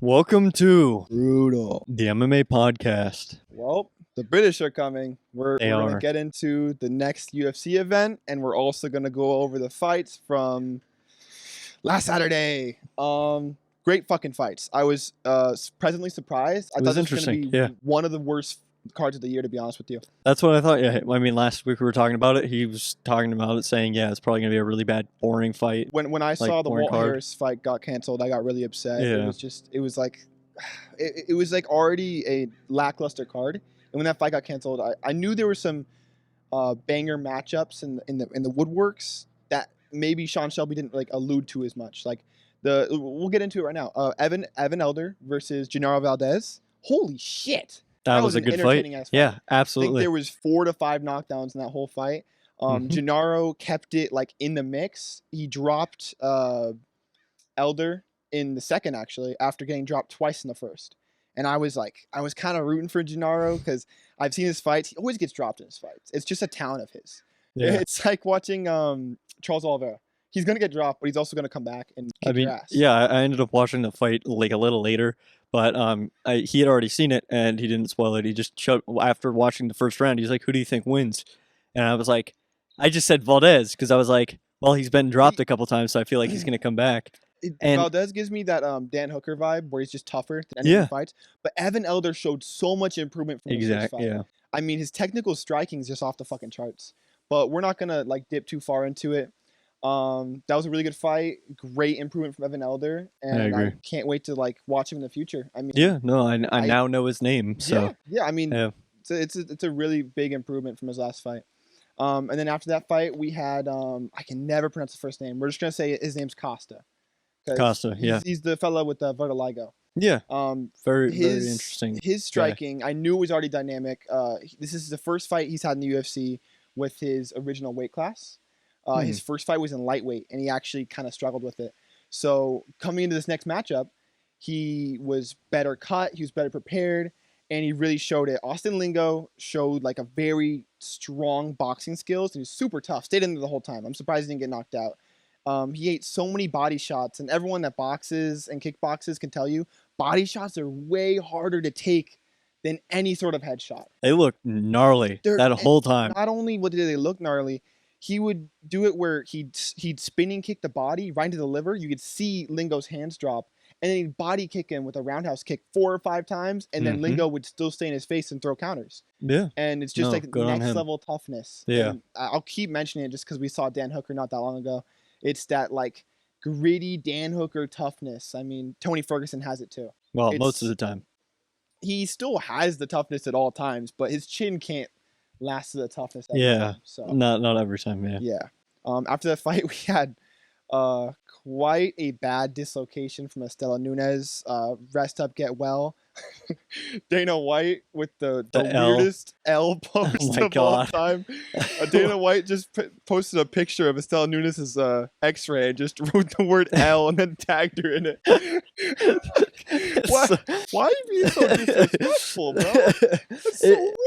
Welcome to Brutal. the MMA podcast. Well, the British are coming. We're They going are. to get into the next UFC event, and we're also going to go over the fights from last Saturday. Great fucking fights. I was pleasantly surprised. I It thought was this was going to interesting, be yeah. one of the worst cards of the year, to be honest with you. That's what I thought. Yeah, I mean, last week we were talking about it. He was talking about it, saying, "Yeah, it's probably gonna be a really bad, boring fight." When I saw the boring Walt card. Harris fight got canceled, I got really upset. Yeah. It was like already a lackluster card. And when that fight got canceled, I knew there were some banger matchups in the woodworks that maybe Sean Shelby didn't like allude to as much. Like we'll get into it right now. Evan Elder versus Gennaro Valdez. Holy shit! That was a an good fight. entertaining ass fight. Yeah, I think absolutely. there was 4 to 5 knockdowns in that whole fight. Mhm. Gennaro kept it like in the mix. He dropped Elder in the second, actually, after getting dropped twice in the first. And I was kind of rooting for Gennaro because I've seen his fights. He always gets dropped in his fights. It's just a talent of his. Yeah. It's like watching Charles Oliveira. He's gonna get dropped, but he's also gonna come back and kick your ass. Yeah, I ended up watching the fight like a little later, but he had already seen it and he didn't spoil it. He just showed after watching the first round. He's like, "Who do you think wins?" And I was like, I just said Valdez because I was like, well, he's been dropped a couple times, so I feel like he's gonna come back. And- Valdez gives me that Dan Hooker vibe where he's just tougher than any of the fights. But Evan Elder showed so much improvement from his first fight. Yeah. I mean, his technical striking is just off the fucking charts. But we're not gonna like dip too far into it. That was a really good fight. Great improvement from Evan Elder, and I can't wait to like watch him in the future. I mean, yeah, no, I now know his name. So yeah. I mean, yeah. It's a really big improvement from his last fight. And then after that fight, we had I can never pronounce the first name. We're just gonna say his name's Costa. Costa, yeah. He's the fellow with the vitiligo. Yeah. Very interesting. His striking, I knew it was already dynamic. This is the first fight he's had in the UFC with his original weight class. His first fight was in lightweight, and he actually kind of struggled with it. So coming into this next matchup, he was better cut, he was better prepared, and he really showed it. Austin Lingo showed like a very strong boxing skills, and he was super tough. Stayed in there the whole time. I'm surprised he didn't get knocked out. He ate so many body shots, and everyone that boxes and kickboxes can tell you, body shots are way harder to take than any sort of headshot. They look gnarly that whole time. Not only did they look gnarly, he would do it where he'd spinning kick the body right into the liver. You could see Lingo's hands drop, and then he'd body kick him with a roundhouse kick 4 or 5 times, and then Lingo would still stay in his face and throw counters. Yeah. And it's just like next level toughness. Yeah. And I'll keep mentioning it just because we saw Dan Hooker not that long ago. It's that like gritty Dan Hooker toughness. I mean, Tony Ferguson has it too. Well, most of the time. He still has the toughness at all times, but his chin can't last to the toughness every time. So not every time, yeah. Yeah. After that fight, we had quite a bad dislocation from Estela Nunes. Rest up, get well. Dana White with the weirdest L post of all time. Dana White just posted a picture of Estela Nunes' X-ray and just wrote the word L and then tagged her in it. Why are you being so disrespectful, bro?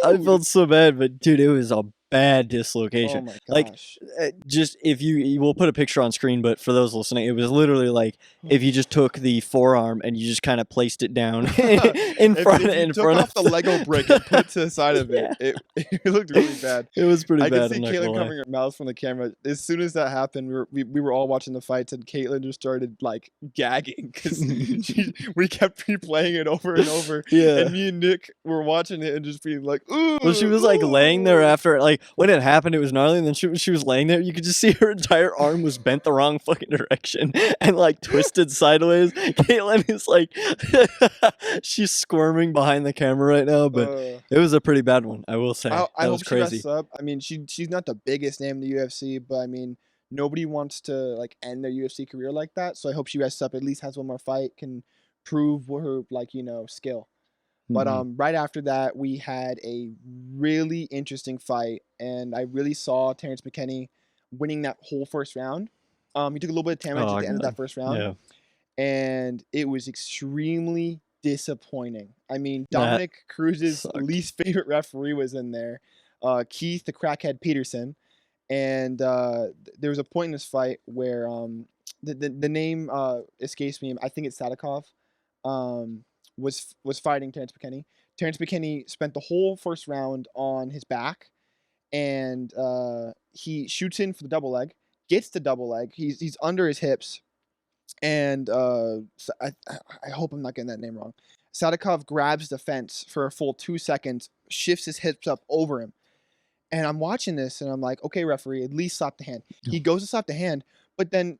I felt so bad, but dude, it was a bad dislocation. Oh my gosh. Like, just if you will put a picture on screen, but for those listening, it was literally like if you just took the forearm and you just kind of placed it down in front of the Lego brick and put it to the side of it. It looked really bad. It was pretty bad. I could see Caitlin covering her mouth from the camera. As soon as that happened, we were all watching the fights, and Caitlin just started like gagging because we kept replaying it over and over. Yeah. And me and Nick were watching it and just being like, ooh. Well, she was like laying there after, like when it happened, it was gnarly, and then she was laying there. You could just see her entire arm was bent the wrong fucking direction and like twisted sideways. Caitlin is like, she's squirming behind the camera right now, but it was a pretty bad one, I will say. I was hope crazy. She rests up. I mean, she's not the biggest name in the UFC, but I mean, nobody wants to like end their UFC career like that. So I hope she rests up, at least has one more fight, can prove her like skill. But right after that, we had a really interesting fight, and I really saw Terrence McKinney winning that whole first round. He took a little bit of damage at the end of that first round, and it was extremely disappointing. I mean, Dominic Cruz's least favorite referee was in there, Keith the Crackhead Peterson, and there was a point in this fight where the name escapes me. I think it's Sadikov. um, was fighting Terrence McKinney. Terrence McKinney spent the whole first round on his back, and he shoots in for the double leg, gets the double leg. He's under his hips, and I hope I'm not getting that name wrong. Sadikov grabs the fence for a full 2 seconds, shifts his hips up over him, and I'm watching this, and I'm like, okay, referee, at least slap the hand. He goes to slap the hand, but then,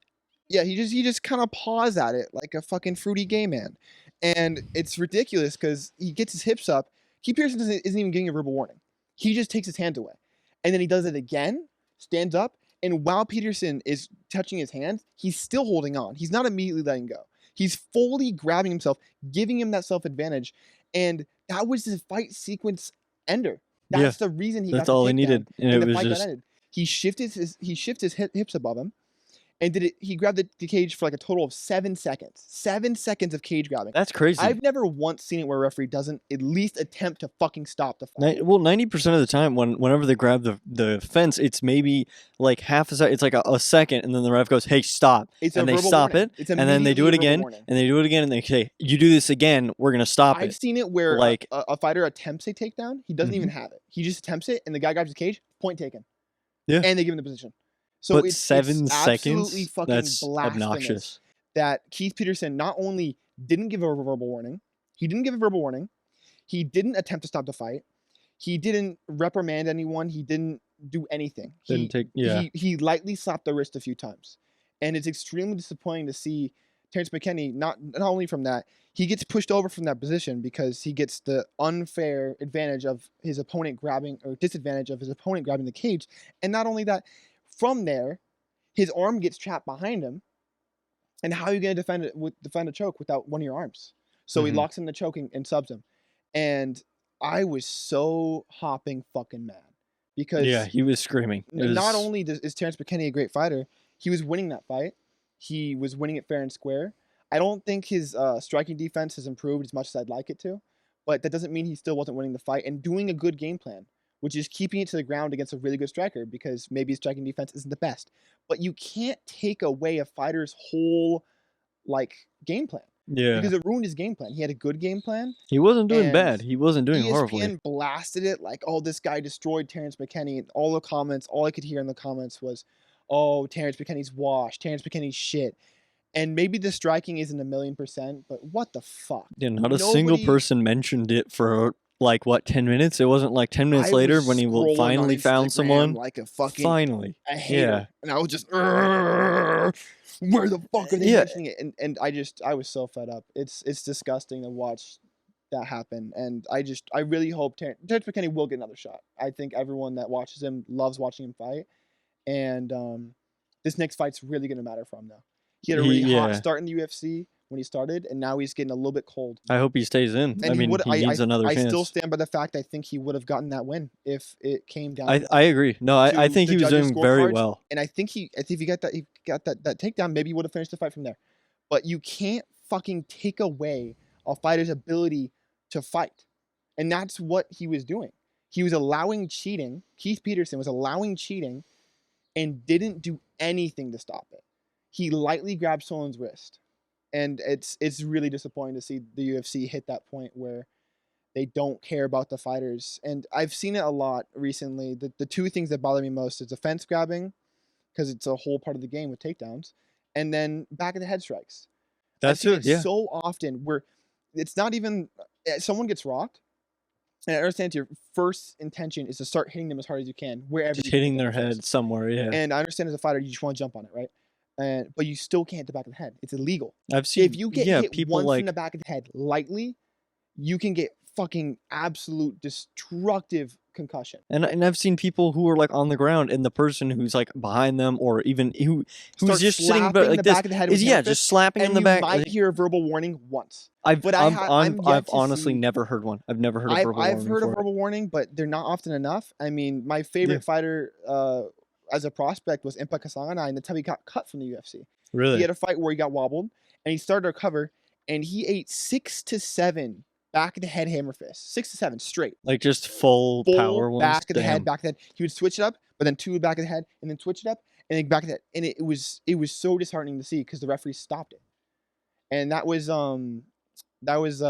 yeah, he just kind of paws at it like a fucking fruity gay man, and it's ridiculous because he gets his hips up. Keith Pearson isn't even getting a verbal warning. He just takes his hands away, and then he does it again, stands up, and while Peterson is touching his hand, he's still holding on. He's not immediately letting go. He's fully grabbing himself, giving him that self advantage, and that was his fight sequence ender. That's the reason he got That's the all he takedown, needed, and and it the was fight got just ended. He shifted his hips above him, and he grabbed the cage for like a total of 7 seconds. 7 seconds of cage grabbing. that's crazy. I've never once seen it where a referee doesn't at least attempt to fucking stop the fight. Well, 90% of the time, whenever they grab the fence, it's maybe like half a second. It's like a second, and then the ref goes, "Hey, stop!" It's a and they verbal stop warning. it, It's and then they do it immediately a verbal again, warning. and they do it again, and they say, "You do this again, we're gonna stop I've it." seen it where Like- a fighter attempts a takedown. He doesn't even have it. He just attempts it, and the guy grabs the cage, point taken. Yeah. And they give him the position. So But it's 7 absolutely seconds? fucking That's blasphemous obnoxious. that Keith Peterson not only didn't give a verbal warning, he didn't attempt to stop the fight, he didn't reprimand anyone, he didn't do anything. He lightly slapped the wrist a few times. And it's extremely disappointing to see Terrence McKinney, not only from that, he gets pushed over from that position because he gets the unfair advantage of his opponent grabbing, or disadvantage of his opponent grabbing the cage. And not only that, from there, his arm gets trapped behind him. And how are you going to defend a choke without one of your arms? So he locks in the choking and subs him. And I was so hopping fucking mad because he was screaming. not only is Terrence McKinney a great fighter, he was winning that fight. He was winning it fair and square. I don't think his striking defense has improved as much as I'd like it to, but that doesn't mean he still wasn't winning the fight and doing a good game plan, which is keeping it to the ground against a really good striker because maybe his striking defense isn't the best. But you can't take away a fighter's whole game plan. Because it ruined his game plan. He had a good game plan. He wasn't doing bad. He wasn't doing horribly. ESPN blasted it like, oh, this guy destroyed Terrence McKinney. And all I could hear in the comments was, oh, Terrence McKinney's washed. Terrence McKinney's shit. And maybe the striking isn't 1,000,000%, but what the fuck? Yeah, not a single person mentioned it for 10 minutes? It wasn't like 10 minutes later when he finally found someone. Like a fucking finally. a hater. And I was just, where the fuck are they mentioning it? And I was so fed up. It's disgusting to watch that happen. And I really hope Terrence McKinney will get another shot. I think everyone that watches him loves watching him fight. And this next fight's really going to matter for him now. He had a really hot start in the UFC when he started, and now he's getting a little bit cold. I hope he stays in. And he needs another chance. I still stand by the fact I think he would have gotten that win if it came down. I agree. No, I think he was doing very well. And I think if he got that takedown, maybe he would have finished the fight from there. But you can't fucking take away a fighter's ability to fight. And that's what he was doing. He was allowing cheating. Keith Peterson was allowing cheating and didn't do anything to stop it. He lightly grabbed someone's wrist. And it's really disappointing to see the UFC hit that point where they don't care about the fighters. And I've seen it a lot recently. The two things that bother me most is the fence grabbing, because it's a whole part of the game with takedowns, and then back of the head strikes. That's it, yeah. So often where it's not even someone gets rocked, and I understand your first intention is to start hitting them as hard as you can, wherever just hitting their head somewhere, yeah. And I understand as a fighter, you just want to jump on it, right? But you still can't hit the back of the head. It's illegal. I've seen if you get hit once in the back of the head lightly, you can get fucking absolute destructive concussion. And I've seen people who are on the ground, and the person who's behind them, or even who's just sitting like this, just slapping in the back. You might hear a verbal warning once. I've honestly never heard one. I've never heard a verbal warning. I've heard a verbal warning, but they're not often enough. I mean, my favorite fighter as a prospect was Impa Kasanganay, and that's how he got cut from the UFC. Really? He had a fight where he got wobbled, and he started to recover, and he ate 6 to 7 back of the head hammer fists. 6 to 7 straight. Just full power ones? Back of the head, back of the head. He would switch it up, but then 2 back of the head, and then switch it up, and then back of the head. And it was so disheartening to see because the referee stopped it. And that was That was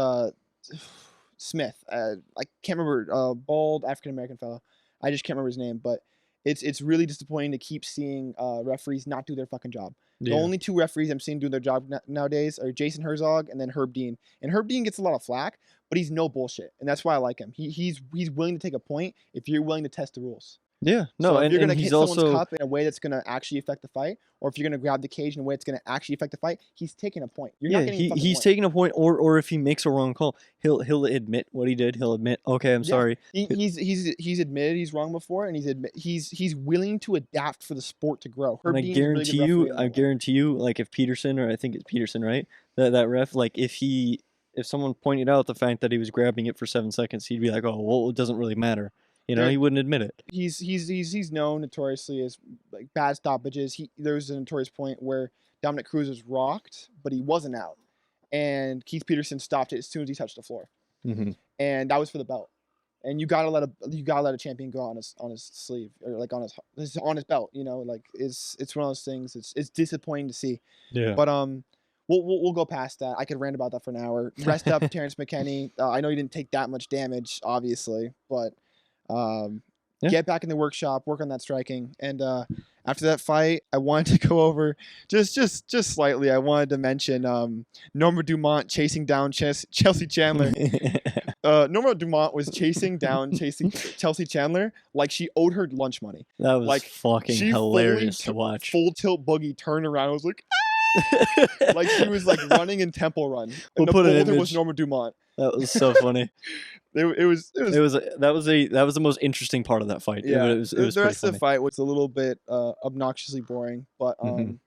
Smith. I can't remember, bald African American fellow. I just can't remember his name, but it's really disappointing to keep seeing referees not do their fucking job. The Yeah. only two referees I'm seeing doing their job nowadays are Jason Herzog and then Herb Dean. And Herb Dean gets a lot of flack, but he's no bullshit, and that's why I like him. He's willing to take a point if you're willing to test the rules. Yeah. So No, if you're and gonna he's hit someone's also cup in a way that's gonna actually affect the fight, or if you're gonna grab the cage in a way that's gonna actually affect the fight, he's taking a point. You're yeah, not getting a fucking he's point. taking a point, or if he makes a wrong call, he'll admit what he did. He'll admit, okay, I'm Yeah, sorry. he's admitted he's wrong before, and he's willing to adapt for the sport to grow. And Herb Dean's a really good referee in I that way. guarantee you, like if Peterson, or I think it's Peterson, right? That ref, like if someone pointed out the fact that he was grabbing it for 7 seconds, he'd be like, oh, well, it doesn't really matter. You know, There, he wouldn't admit it. he's known notoriously as like bad stoppages. There was a notorious point where Dominic Cruz was rocked, but he wasn't out, and Keith Peterson stopped it as soon as he touched the floor, Hmm. and that was for the belt. And you gotta let a champion go on his sleeve, or like on his belt. You know, like it's one of those things. It's disappointing to see. Yeah. But we'll go past that. I could rant about that for an hour. Rest up, Terrence McKinney. I know you didn't take that much damage, obviously, but Yeah. get back in the workshop, work on that striking, and after that fight, I wanted to go over just slightly. I wanted to mention Norma Dumont chasing down Chelsea Chandler. Norma Dumont was chasing Chelsea Chandler like she owed her lunch money. That was Like, fucking she hilarious to watch. Full tilt boogie turned around. I was like, like she was like running in Temple Run. We'll And the put an boulder was image. Norma Dumont. That was so funny. It was That was the most interesting part of that fight. yeah. It was the pretty rest of funny. the fight was a little bit obnoxiously boring, but Mhm.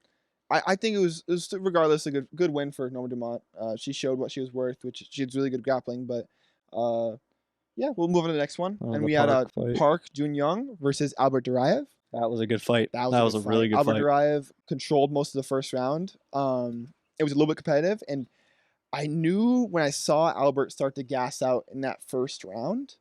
I think it was regardless a good win for Norma Dumont. She showed what she was worth, which she had really good grappling. But yeah, we'll move on to the next one, Oh, and the we had Park fight. Park Jun Young versus Albert Duraev. That was a good fight. That was a good really fight. good Albert fight. Duraev controlled most of the first round. It was a little bit competitive, and I knew when I saw Albert start to gas out in that first round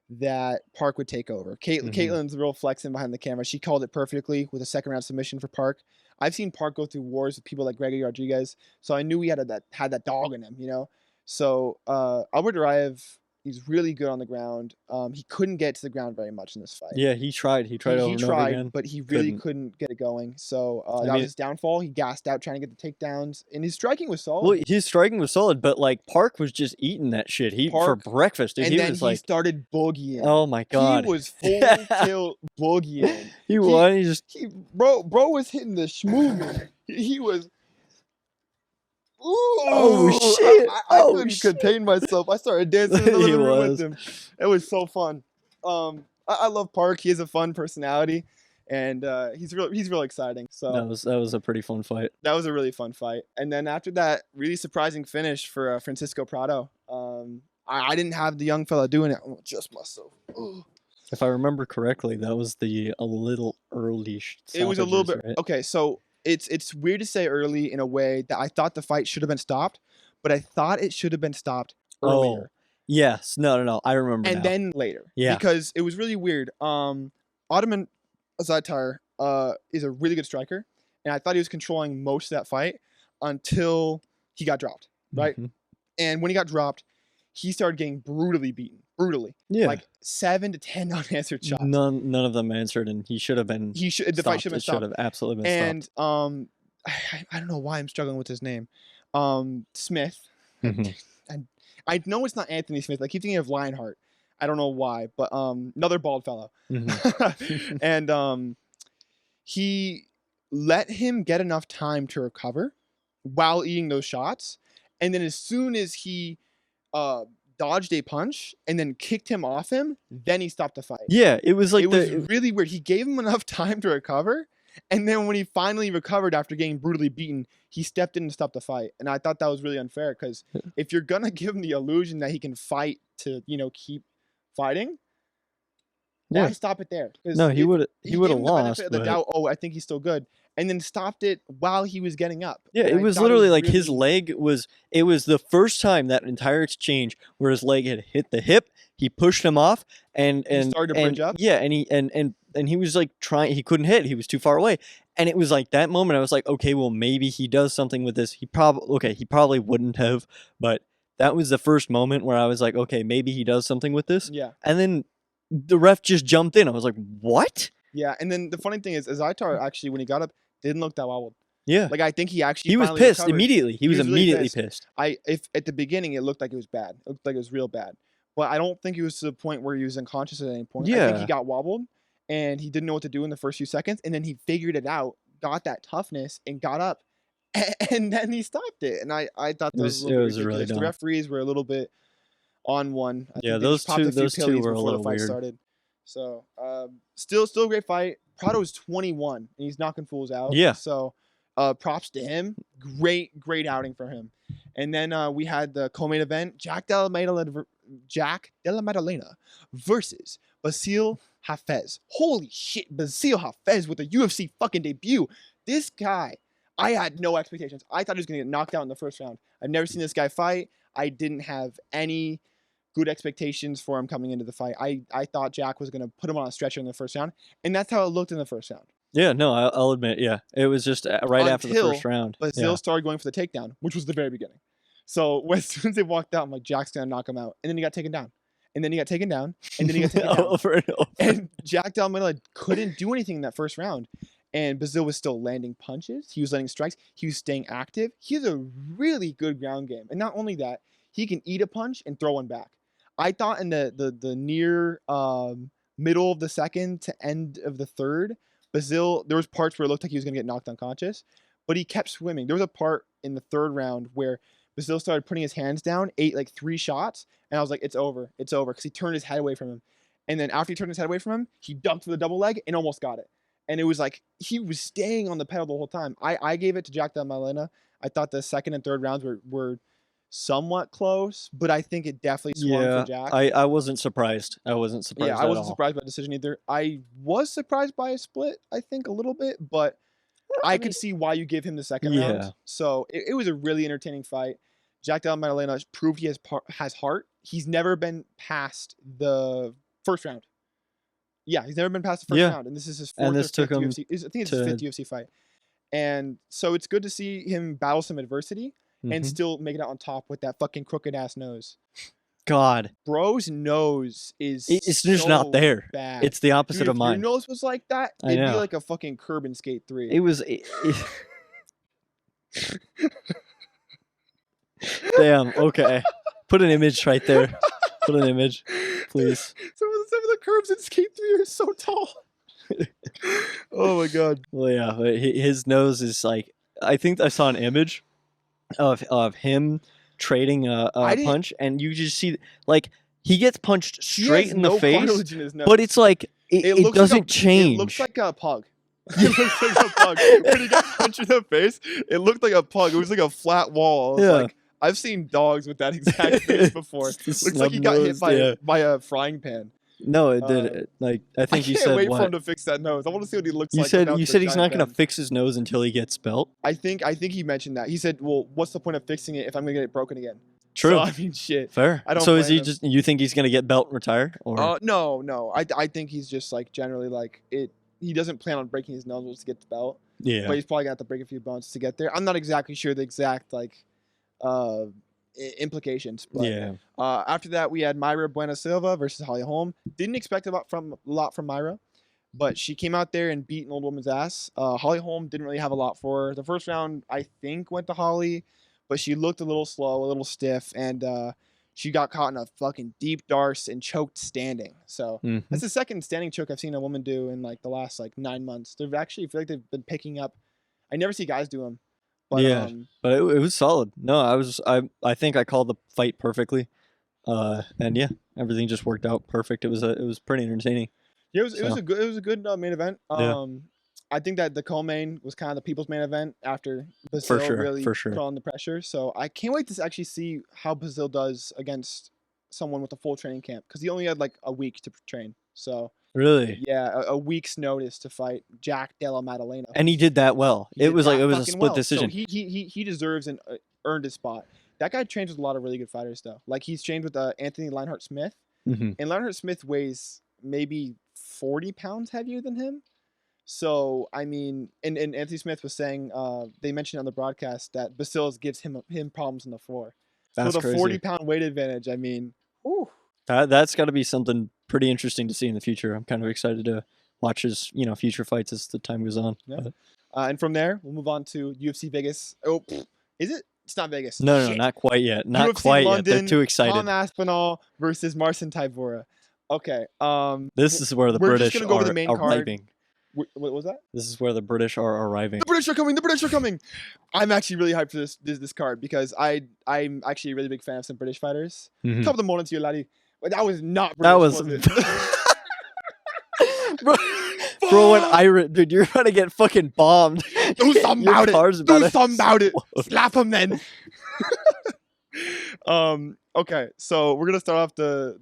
that Park would take over. Mhm. Caitlin's real flexing behind the camera. She called it perfectly with a second round submission for Park. I've seen Park go through wars with people like Gregory Rodriguez, so I knew he had that dog in him, you know. So Albert Duraev, he's really good on the ground. He couldn't get to the ground very much in this fight. Yeah, he tried. He tried over He and over tried, again. but he really Couldn't. couldn't get it going. So I that mean- was his downfall. He gassed out trying to get the takedowns, and his striking was solid. Well, his striking was solid, but like Park was just eating that shit. For Park- breakfast, dude. and He then was he like, started boogieing. oh my god. He was full tilt boogieing. He won. He just Bro was hitting the schmoogin. He was. Ooh, Oh, shit. I Oh, couldn't shit. contain myself. I started dancing in the He living room was. with him. It was so fun. I love Park. He has a fun personality, and he's real exciting. So that was a pretty fun fight. that was a really fun fight. And then after that, really surprising finish for Francisco Prado. I didn't have the young fella doing it. I'm gonna adjust myself. Ugh. If I remember correctly, that was a little early. It was a little bit stoppages, right? okay. So it's weird to say early in a way that I thought the fight should have been stopped, but I thought it should have been stopped earlier. Yes. No. I remember And now. then later. Yeah. Because it was really weird. Ottoman Azaitar is a really good striker, and I thought he was controlling most of that fight until he got dropped, right? Mhm. And when he got dropped, he started getting brutally beaten. Brutally. Yeah. Like 7 to 10 unanswered shots. None of them answered, and he should have been. The fight should have been It should stopped. have absolutely been stopped. And I don't know why I'm struggling with his name. Smith. Mhm. I know it's not Anthony Smith. I keep thinking of Lionheart. I don't know why, but another bald fellow. Mhm. And he let him get enough time to recover while eating those shots, and then as soon as he dodged a punch and then kicked him off him, then he stopped the fight. Yeah, it was like It was really weird. He gave him enough time to recover, and then when he finally recovered after getting brutally beaten, he stepped in and stopped the fight. And I thought that was really unfair because if you're gonna give him the illusion that he can fight to, keep fighting, why Yeah. stop it there? 'Cause No, he if- would have gave lost. him the benefit of the But doubt. Oh, I think he's still good, and then stopped it while he was getting up. yeah, And it I was thought literally like his really- leg was. It was the first time that entire exchange where his leg had hit the hip. He pushed him off, and started to bridge up? Yeah, and he was like trying. He couldn't hit. He was too far away, and it was like that moment. I was like, okay, well maybe he does something with this. He probably wouldn't have, but that was the first moment where I was like, okay, maybe he does something with this. Yeah. And then the ref just jumped in. I was like, what? Yeah, and then the funny thing is Zaitar actually, when he got up, didn't look that wobbled. Yeah. Like, I think he actually He was finally pissed recovered. immediately. He was was really immediately pissed. pissed. If at the beginning it looked like it was bad. It looked like it was real bad. But I don't think it was to the point where he was unconscious at any point. I think he Yeah. got wobbled and he didn't know what to do in the first few seconds, and then he figured it out, got that toughness, and got up, and then he stopped it. And I thought that was a little bit Really ridiculous. The dumb. referees were a little bit on one. I Yeah, think they those just popped a few two pillies were a before the little fight weird. started. So still a great fight. Prado's 21 and he's knocking fools out. Yeah. So props to him. Great outing for him. And then we had the co-main event: Jack Della Maddalena versus Basil Hafez. Holy shit, Basil Hafez with a UFC fucking debut. This guy, I had no expectations. I thought he was gonna get knocked out in the first round. I've never seen this guy fight. I didn't have any good expectations for him coming into the fight. I thought Jack was going to put him on a stretcher in the first round, and that's how it looked in the first round. Yeah, no, I'll admit, yeah. It was just right after the first round. But Basil started going for the takedown, which was the very beginning. So as soon as they walked out, I'm like, Jack's going to knock him out. And then he got taken down. And then he got taken down. And then he got taken down. Over and over. And Jack Della Maddalena couldn't do anything in that first round. And Basil was still landing punches. He was landing strikes. He was staying active. He has a really good ground game. And not only that, he can eat a punch and throw one back. I thought in the near middle of the second to end of the third, Basil, there was parts where it looked like he was going to get knocked unconscious, but he kept swimming. There was a part in the third round where Basil started putting his hands down, ate like 3 shots, and I was like, it's over, because he turned his head away from him. And then after he turned his head away from him, he dunked for the double leg and almost got it. And it was like he was staying on the pedal the whole time. I gave it to Jack Della Maddalena. I thought the second and third rounds were somewhat close, but I think it definitely swung for Jack. I wasn't surprised. I wasn't surprised. Yeah, I wasn't surprised by the decision either. I was surprised by a split, I think, a little bit, but I could see why you give him the second round. So it was a really entertaining fight. Jack Della Maddalena proved he has heart. He's never been past the first round. Yeah, he's never been past the first round, and this is his fourth or fifth UFC. I think it's his 5th UFC fight. And so it's good to see him battle some adversity and still make it out on top with that fucking crooked ass nose. God, bro's nose is it's just not there. Bad. It's the opposite of mine. If your nose was like that, it'd be like a fucking curb in Skate 3. It was. Damn. Okay. Put an image right there. Put an image, please. Some of the curbs in Skate 3 are so tall. Oh my god. Well, yeah, his nose is like. I think I saw an image of him trading a punch, and you just see like he gets punched straight in the face, but it's like it doesn't change. It looks like a pug. It looks like a pug. When he got punched in the face, it looked like a pug. It was like a flat wall. Like, I've seen dogs with that exact face before. Looks like he got hit by a frying pan. No, it did. Like I think you said. I can't wait for him to fix that nose. I want to see what he looks like. You said he's not going to fix his nose until he gets belt. I think he mentioned that. He said, "Well, what's the point of fixing it if I'm going to get it broken again?" True. So, I mean, shit. Fair. I don't. So is he just? You think he's going to get belt and retire? Or no. I think he's just like generally like it. He doesn't plan on breaking his nose to get the belt. Yeah. But he's probably going to have to break a few bones to get there. I'm not exactly sure the exact like implications. But yeah. After that, we had Mayra Bueno Silva versus Holly Holm. Didn't expect a lot from Mayra, but she came out there and beat an old woman's ass. Holly Holm didn't really have a lot for her. The first round, I think, went to Holly, but she looked a little slow, a little stiff, and she got caught in a fucking deep darce and choked standing. So that's the second standing choke I've seen a woman do in like the last like 9 months. They've actually feel like they've been picking up. I never see guys do them. But, yeah, but it was solid. No, I think I called the fight perfectly, and yeah, everything just worked out perfect. It was pretty entertaining. Yeah, it was a good main event. I think that the co-main was kind of the people's main event after Basil really put on the pressure. So I can't wait to actually see how Basil does against someone with a full training camp, because he only had like a week to train. So really, yeah, a week's notice to fight Jack Della Maddalena, and he did that well. It was a split decision. So he deserves and earned his spot. That guy trains with a lot of really good fighters though. Like he's trained with Anthony Lionheart Smith, and Lionheart Smith weighs maybe 40 pounds heavier than him. So I mean, and Anthony Smith was saying, they mentioned on the broadcast that Basil gives him problems on the floor. So That's the crazy. 40-pound weight advantage, I mean, whew. That's got to be something pretty interesting to see in the future. I'm kind of excited to watch his, future fights as the time goes on. Yeah. But And from there, we'll move on to UFC Vegas. Oh, is it? It's not Vegas. no, Shit. not quite yet. Not UFC quite yet. They're London, too Tom excited. Aspinall versus Marcin Tybura. Okay. This is where the we're just British gonna go over are the main card. arriving. What was that? This is where the British are arriving. The British are coming. The British are coming. I'm actually really hyped for this card because I'm actually a really big fan of some British fighters. Mhm. Top of the morning to you, laddie. But that was not British, That was. it? Bro, when dude, you're about to get fucking bombed. Do something Your about car's it. Do about to something about it. explode. Slap him then. Okay, so we're gonna start off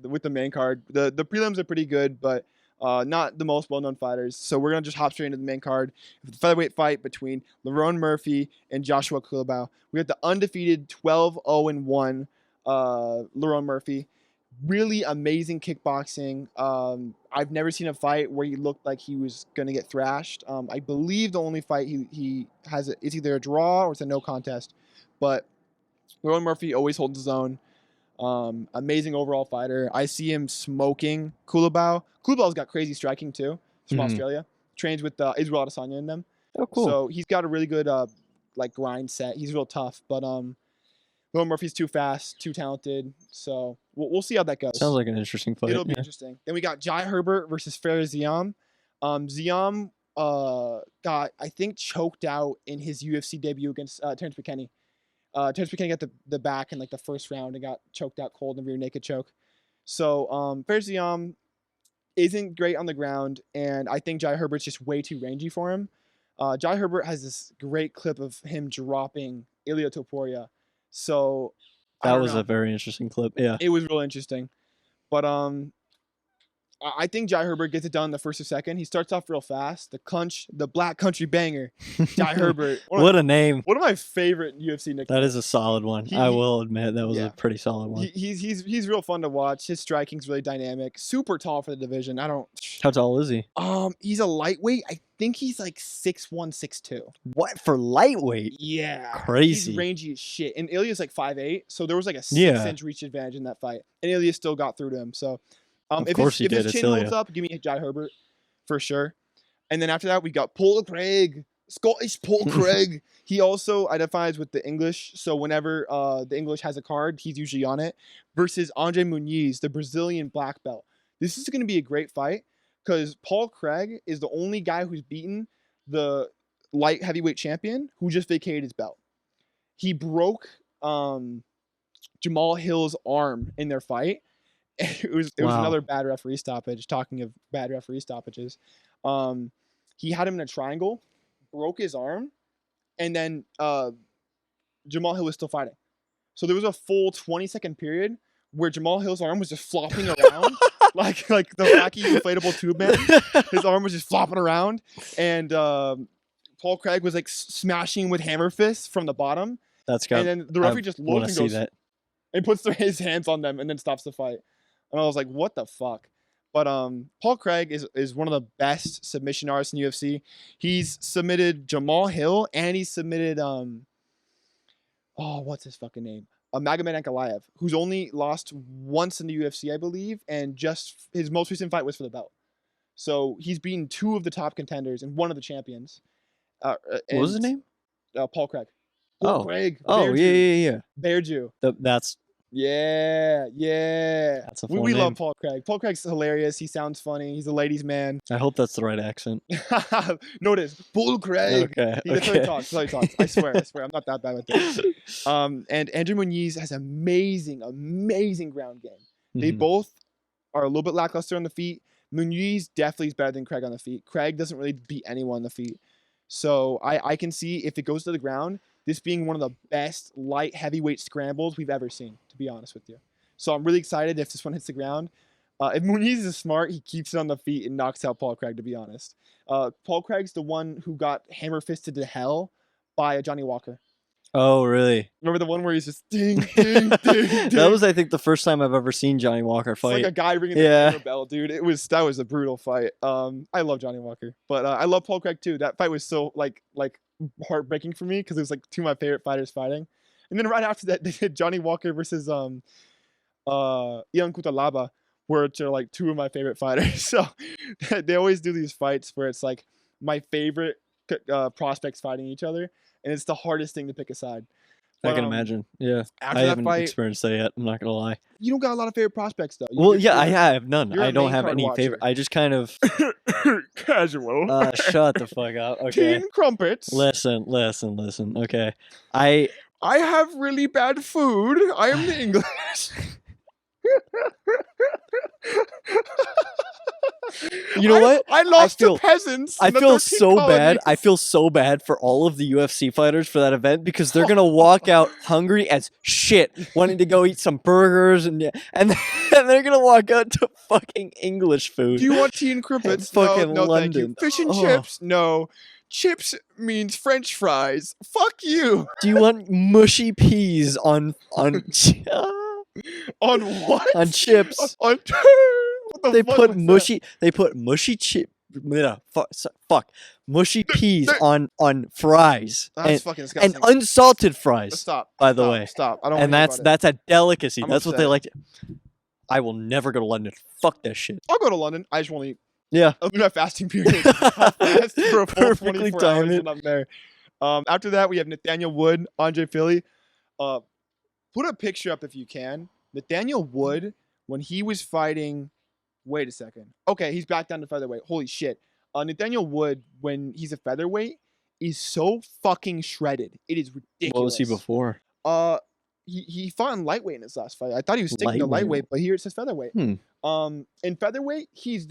with the main card. The prelims are pretty good, but not the most well-known fighters. So we're gonna just hop straight into the main card. The featherweight fight between Lerone Murphy and Joshua Kulabau. We got the undefeated 12-0-1 Lerone Murphy. Really amazing kickboxing. I've never seen a fight where he looked like he was gonna get thrashed. I believe the only fight he has is either a draw or it's a no contest, but Lerone Murphy always holds his own. Amazing overall fighter. I see him smoking Kulabau. Kulabau's got crazy striking too. He's from Australia. Trains with Israel Adesanya in them. Oh, cool. So he's got a really good grind set. He's real tough, but Lerone Murphy's too fast, too talented. So we'll see how that goes. Sounds like an interesting fight. It'll be interesting. Then we got Jai Herbert versus Fares Ziam. Ziam got, I think, choked out in his UFC debut against Terrence McKinney. Terrence McKinney got the back in like the first round and got choked out cold in a rear naked choke. So Fares Ziam isn't great on the ground, and I think Jai Herbert's just way too rangy for him. Jai Herbert has this great clip of him dropping Ilia Topuria. So that was a very interesting clip. Yeah, it was real interesting. But I think Jai Herbert gets it done the first or second. He starts off real fast. The Black Country Banger, Jai Herbert. What a name! One of my favorite UFC nicknames. That is a solid one. I will admit that was a pretty solid one. He's real fun to watch. His striking's really dynamic. Super tall for the division. How tall is he? He's a lightweight. I think he's like 6'1", 6'2". What, for lightweight? Yeah, crazy. He's rangy as shit. And Ilya's like 5'8", so there was like a 6-inch reach advantage in that fight, and Ilya still got through to him. So. If his chin holds up, give me Jai Herbert for sure. And then after that, we got Paul Craig, Scottish Paul Craig. He also identifies with the English, so whenever the English has a card, he's usually on it. Versus Andre Muniz, the Brazilian black belt. This is going to be a great fight because Paul Craig is the only guy who's beaten the light heavyweight champion who just vacated his belt. He broke Jamal Hill's arm in their fight. It was another bad referee stoppage. Talking of bad referee stoppages, he had him in a triangle, broke his arm, and then Jamal Hill was still fighting. So there was a full 20-second period where Jamal Hill's arm was just flopping around like the wacky inflatable tube man. His arm was just flopping around, and Paul Craig was like smashing with hammer fists from the bottom. And then the referee just looks and goes and puts his hands on them and then stops the fight. And I was like, what the fuck? But Paul Craig is one of the best submission artists in UFC. He's submitted Jamal Hill and he's submitted what's his fucking name? Magomed Ankalaev, who's only lost once in the UFC, I believe, and just his most recent fight was for the belt. So he's beaten 2 of the top contenders and 1 of the champions. What was his name? Paul Craig. Paul Craig. Oh, yeah. Bear Jew. That's Yeah. That's a full We name. love Paul Craig. Paul Craig's hilarious. He sounds funny. He's a ladies' man. I hope that's the right accent. Notice, Paul Craig. Okay. That's how he talks. That's how he talks. I swear. I'm not that bad with it. And Andrew Muniz has amazing ground game. They both are a little bit lackluster on the feet. Muniz definitely is better than Craig on the feet. Craig doesn't really beat anyone on the feet. So I can see if it goes to the ground, this being one of the best light heavyweight scrambles we've ever seen, to be honest with you. So I'm really excited if this one hits the ground. If Muniz is smart, he keeps it on the feet and knocks out Paul Craig, to be honest. Paul Craig's the one who got hammer fisted to hell by Johnny Walker. Oh, really? Remember the one where he's just ding, ding, ding, ding? That was, I think, the first time I've ever seen Johnny Walker fight. It's like a guy ringing the hammer bell, dude. That was a brutal fight. I love Johnny Walker, but I love Paul Craig too. That fight was so like heartbreaking for me because it was like 2 of my favorite fighters fighting. And then right after that, they did Johnny Walker versus Ian Kutalaba, which are like two of my favorite fighters. So they always do these fights where it's like my favorite prospects fighting each other, and it's the hardest thing to pick a side. I But, can imagine. Yeah. After I that haven't fight, experienced that yet. I'm not gonna lie. you don't got a lot of favorite prospects though. Well, yeah, I have none. you're a I don't main have card any favorite. watcher. I just kind of Casual. shut the fuck up. Okay. Teen Crumpets. Listen. Okay. I have really bad food. I am the English. You know what? I lost feel- to peasants. I in the feel 13 so bad. I colonies. feel so bad for all of the UFC fighters for that event because they're gonna walk out hungry as shit, wanting to go eat some burgers and they're gonna walk out to fucking English food. Do you want tea and crumpets? Fucking no, thank you. London. Fish and Oh. chips? No. Chips means French fries. Fuck you. Do you want mushy peas on On what? on chips? On what the They fuck put was that? mushy. They put mushy chip. Fuck. Mushy peas on fries That's fucking and disgusting. unsalted fries. Stop. by the Stop, way. Stop. I don't And want to that's a delicacy. I'm That's what they upset. like. I will never go to London. Fuck that shit. I'll go to London. I just won't eat. Yeah. I'll do that fasting period. I'll fast for a full Perfectly 24 time hours it. when I'm there. After that, we have Nathaniel Wood, Andre Philly. Put a picture up if you can. Nathaniel Wood, when he was fighting... Wait a second. Okay, he's back down to featherweight. Holy shit. Nathaniel Wood, when he's a featherweight, is so fucking shredded. It is ridiculous. What was he before? He fought in lightweight in his last fight. I thought he was sticking to Lightweight? lightweight, but here it says featherweight. Hmm. In featherweight, he's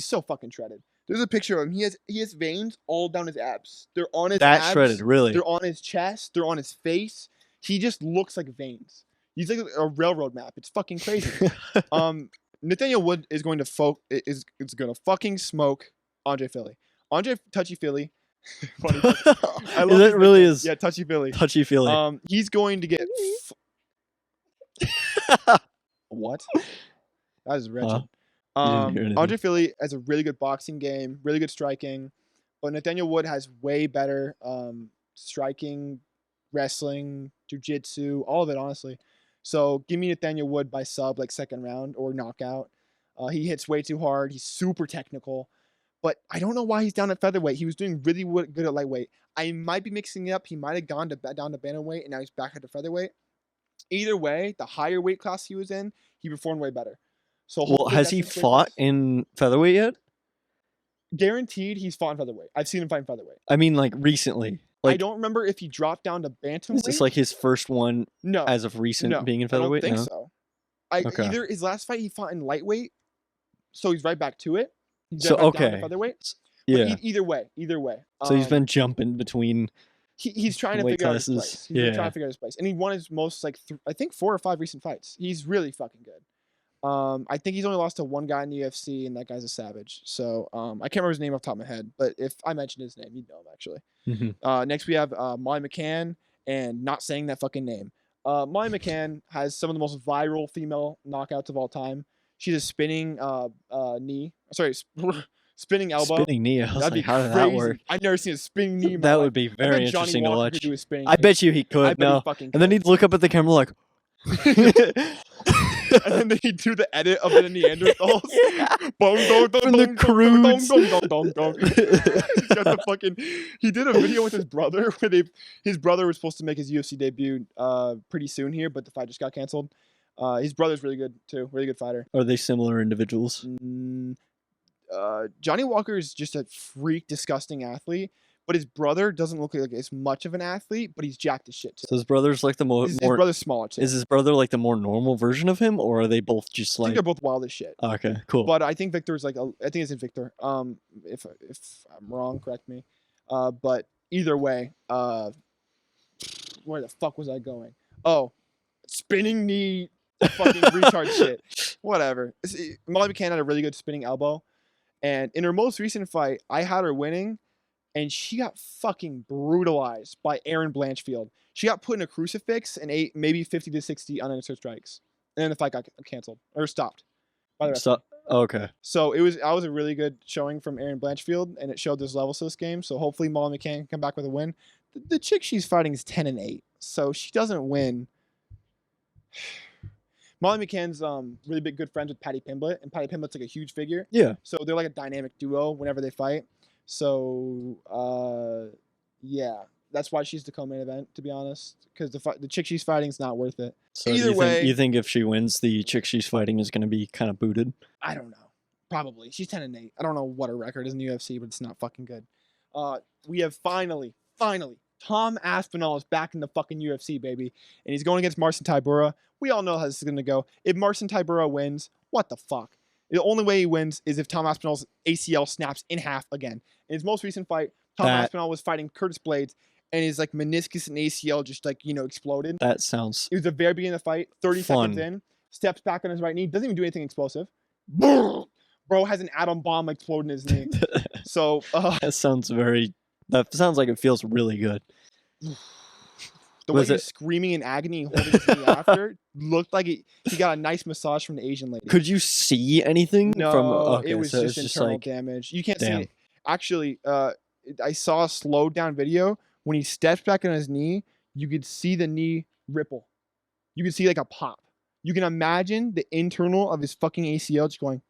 so fucking shredded. There's a picture of him. He has veins all down his abs. They're on his That abs. shredded, really. They're on his chest. They're on his face. He just looks like veins. He's like a railroad map. It's fucking crazy. Nathaniel Wood is going to is going to fucking smoke Andre Philly. Andre Touchy Philly. Funny. I love That his really nickname. is Yeah, Touchy Philly. touchy feely. He's going to get what? That is wretched. didn't hear anything. Andre Philly has a really good boxing game, really good striking, but Nathaniel Wood has way better striking, wrestling, jiu-jitsu, all of it, honestly. So give me Nathaniel Wood by sub, like second round or knockout. He hits way too hard. He's super technical, but I don't know why he's down at featherweight. He was doing really good at lightweight. I might be mixing it up. He might have gone down to bantamweight, and now he's back at the featherweight. Either way, the higher weight class he was in, he performed way better. So Well, hopefully has that's he his weight fought class. in featherweight yet? Guaranteed, he's fought in featherweight. I've seen him fight in featherweight. I mean, like recently. I Like, don't remember if he dropped down to bantamweight. is this like his first one no, as of recent no, being in I don't featherweight? think No? so. Okay. Either his last fight he fought in lightweight, so he's right back to it. He's So, back down to okay. featherweight. But Yeah. either way. So he's been jumping between. He's trying to weight figure out his classes. place. He's been Yeah. trying to figure out his place, and he won his most like I think 4 or 5 recent fights. He's really fucking good. I think he's only lost to one guy in the UFC, and that guy's a savage. So I can't remember his name off the top of my head, but if I mentioned his name, you'd know him actually. Mhm. Next we have Molly McCann, and not saying that fucking name. Molly McCann has some of the most viral female knockouts of all time. She's a spinning knee. Sorry, spinning elbow. Spinning knee. I was That'd like, be how did crazy. that work? I've never seen a spinning knee. In my That life. would be I bet very Johnny interesting to Walker watch. could do a spinning I kick. bet you he I could. bet he No. fucking And then could. he'd look up at the camera like. And then they do the edit of the Neanderthals. Yeah. Bong, dong, dong, From the dong, dong, Croods. dong, dong, dong, dong, dong. He's got the fucking. He did a video with his brother where his brother was supposed to make his UFC debut pretty soon here, but the fight just got canceled. His brother's really good too, really good fighter. Are they similar individuals? Johnny Walker is just a freak, disgusting athlete, but his brother doesn't look like as much of an athlete, but he's jacked as shit too. So his brother's like the His more. brother's smaller too. Is his brother like the more normal version of him, or are they both just I think like? they're both wild as shit. Okay, cool. But I think Victor's like I think it's in Victor. If I'm wrong, correct me. But either way, where the fuck was I going? Oh, spinning knee, fucking retard shit. Whatever. Molly McCann had a really good spinning elbow, and in her most recent fight, I had her winning, and she got fucking brutalized by Erin Blanchfield. She got put in a crucifix and ate maybe 50 to 60 unanswered strikes, and then the fight got canceled or stopped. By the referee. Okay. So that was a really good showing from Erin Blanchfield, and it showed there's levels to this game. So hopefully Molly McCann can come back with a win. The chick she's fighting is 10-8. So she doesn't win. Molly McCann's really big good friends with Patty Pimblett, and Patty Pimblett's like a huge figure. Yeah. So they're like a dynamic duo whenever they fight. So yeah, that's why she's the co-main event, to be honest. Because the chick she's fighting is not worth it. So Either way, you think if she wins, the chick she's fighting is going to be kind of booted? I don't know. Probably. She's 10-8. I don't know what her record is in the UFC, but it's not fucking good. We have finally, Tom Aspinall is back in the fucking UFC, baby. And he's going against Marcin Tybura. We all know how this is going to go. If Marcin Tybura wins, what the fuck? The only way he wins is if Tom Aspinall's ACL snaps in half again. In his most recent fight, Tom Aspinall was fighting Curtis Blades, and his like meniscus and ACL just like, exploded. That sounds It was the very beginning of the fight, 30 fun. seconds in, steps back on his right knee, doesn't even do anything explosive. Bro has an atom bomb explode in his knee. So that sounds like it feels really good. The way he's screaming in agony and holding his knee after looked like he got a nice massage from the Asian lady. Could you see anything? No, it was just internal damage. You can't see it. Actually, I saw a slowed down video. When he steps back on his knee, you could see the knee ripple. You could see like a pop. You can imagine the internal of his fucking ACL just going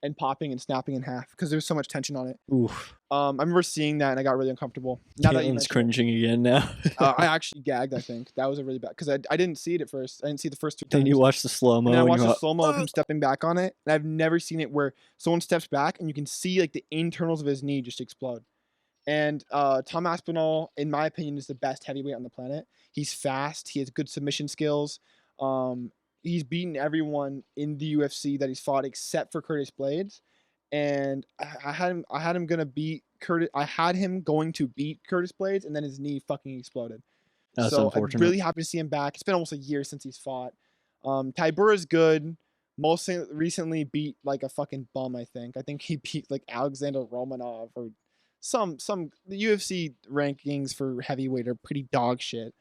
and popping and snapping in half because there's so much tension on it. Oof. I remember seeing that and I got really uncomfortable. Caitlin's cringing again now. I actually gagged, I think. That was a really bad, because I didn't see it at first. I didn't see the first 2 times. Then you watch the slow-mo. And I watched the slow-mo of him stepping back on it. And I've never seen it where someone steps back and you can see like the internals of his knee just explode. And Tom Aspinall, in my opinion, is the best heavyweight on the planet. He's fast. He has good submission skills. He's beaten everyone in the UFC that he's fought except for Curtis Blades. And I had him going to beat Curtis. I had him going to beat Curtis Blades, and then his knee fucking exploded. That's so unfortunate. I'm really happy to see him back. It's been almost a year since he's fought. Tybura's good. Most recently beat like a fucking bum, I think. I think he beat like Alexander Romanov or the UFC rankings for heavyweight are pretty dog shit.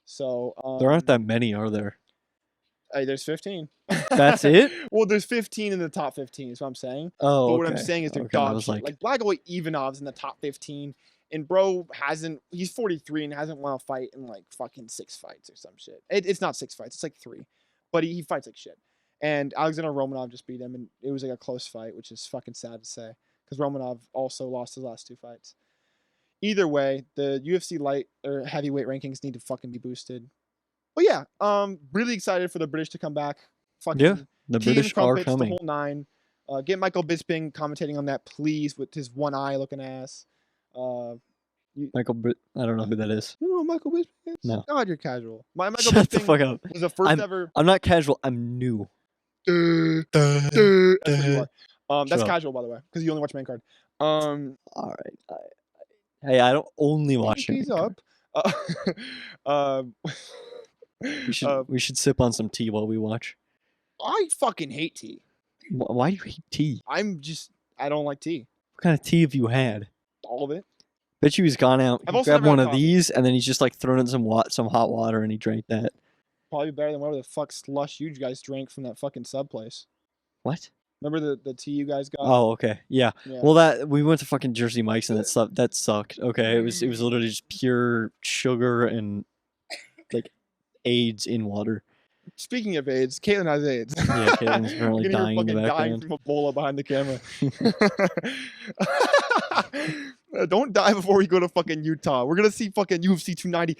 So there aren't that many, are there? There's 15. That's it? Well, there's 15 in the top 15 is what I'm saying. Oh, but what I'm saying is they're dog shit. Like Blagoy Ivanov's in the top 15, and bro he's 43 and hasn't won a fight in like fucking 6 fights or some shit. It's not 6 fights, it's like 3. But he fights like shit. And Alexander Romanov just beat him, and it was like a close fight, which is fucking sad to say, because Romanov also lost his last 2 fights. Either way, the UFC light or heavyweight rankings need to fucking be boosted. But yeah, really excited for the British to come back. Fucking yeah, the British are coming. The whole 9. Get Michael Bisping commentating on that, please, with his one eye looking ass. I don't know who that is. You know who Michael Bisping is? No. God, you're casual. Michael Shut Bisping the fuck up. was the first ever. I'm not casual. I'm new. That's what you are. That's Shut casual, by the way, because you only watch main card. All right. Hey, I don't only watch it. He's up. We should sip on some tea while we watch. I fucking hate tea. Why do you hate tea? I don't like tea. What kind of tea have you had? All of it. Bet you he's gone out, grabbed one of coffee. these, and then he's just like thrown in some hot water, and he drank that. Probably better than whatever the fuck slush you guys drank from that fucking sub place. What? Remember the tea you guys got? Oh, okay, yeah. Well, we went to fucking Jersey Mike's, and that sucked. Okay, it was literally just pure sugar and like AIDS in water. Speaking of AIDS, Caitlin has AIDS. Yeah, Caitlin's apparently dying in the background. Dying from Ebola behind the camera. Don't die before we go to fucking Utah. We're gonna see fucking UFC 290,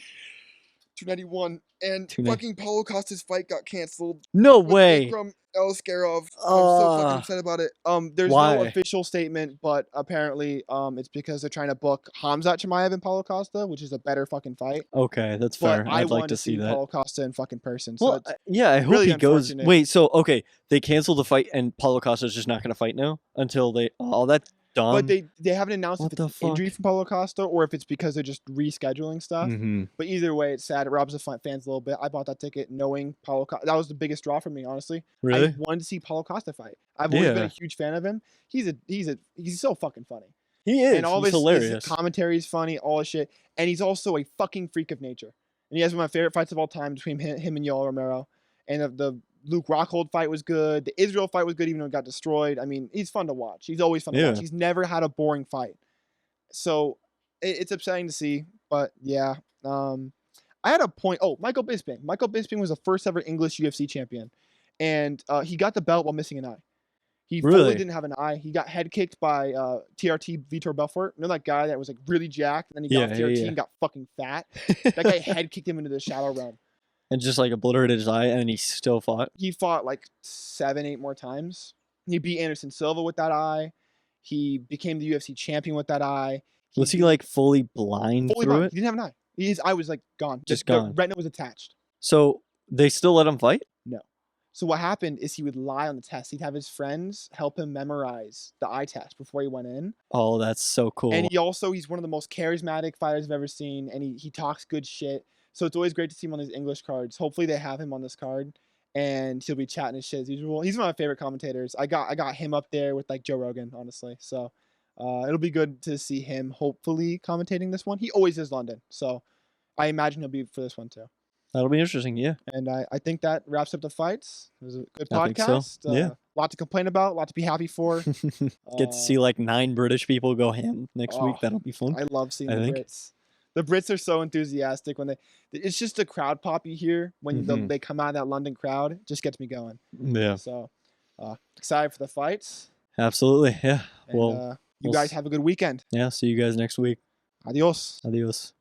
291, and fucking Paulo Costa's fight got canceled. No way. From Elskarov. I'm so fucking upset about it. There's no official statement, but apparently it's because they're trying to book Khamzat Chimaev and Paulo Costa, which is a better fucking fight. Okay, that's fair. I'd like to see that. Paulo Costa in fucking person. So well, yeah, I hope really he goes. Wait, so okay, they canceled the fight, and Paulo Costa's just not going to fight now until they. Oh, that's dumb. But they haven't announced if it's injury from Paulo Costa or if it's because they're just rescheduling stuff. Mm-hmm. But either way, it's sad. It robs the fans a little bit. I bought that ticket knowing Paulo Costa. That was the biggest draw for me, honestly. Really? I wanted to see Paulo Costa fight. I've always been a huge fan of him. He's so fucking funny. He is. And all he's hilarious. His commentary is funny, all his shit. And he's also a fucking freak of nature. And he has one of my favorite fights of all time between him and Yoel Romero. And the Luke Rockhold fight was good. The Israel fight was good, even though it got destroyed. I mean, he's fun to watch. He's always fun to watch. He's never had a boring fight. So it's upsetting to see, but yeah. I had a point. Oh, Michael Bisping. Michael Bisping was the first ever English UFC champion, and he got the belt while missing an eye. He fully Really? didn't have an eye. He got head kicked by TRT Vitor Belfort. You know that guy that was like really jacked, and then he got Yeah, off yeah, TRT yeah. and got fucking fat. That guy head kicked him into the shadow realm. And just like obliterated his eye, and he still fought. He fought like 7, 8 more times. He beat Anderson Silva with that eye. He became the UFC champion with that eye. Was he beat- like fully blind fully through blind? it? He didn't have an eye. His eye was like gone. Just The gone. retina was attached. So they still let him fight? No. So what happened is he would lie on the test. He'd have his friends help him memorize the eye test before he went in. Oh, that's so cool. And he's one of the most charismatic fighters I've ever seen, and he talks good shit. So it's always great to see him on these English cards. Hopefully they have him on this card, and he'll be chatting his shit as usual. He's one of my favorite commentators. I got him up there with like Joe Rogan, honestly. So it'll be good to see him hopefully commentating this one. He always is London, so I imagine he'll be for this one too. That'll be interesting, yeah. And I think that wraps up the fights. It was a good I think so, podcast. yeah. A lot to complain about, a lot to be happy for. Get to see like 9 British people go ham next week. oh, That'll be fun. I love seeing I the think. Brits. The Brits are so enthusiastic when it's just the crowd pop you hear when they come out of that London crowd. It just gets me going. Yeah, So excited for the fights. absolutely. Yeah. And, Well, you guys have a good weekend. yeah. See you guys next week. Adios. Adios.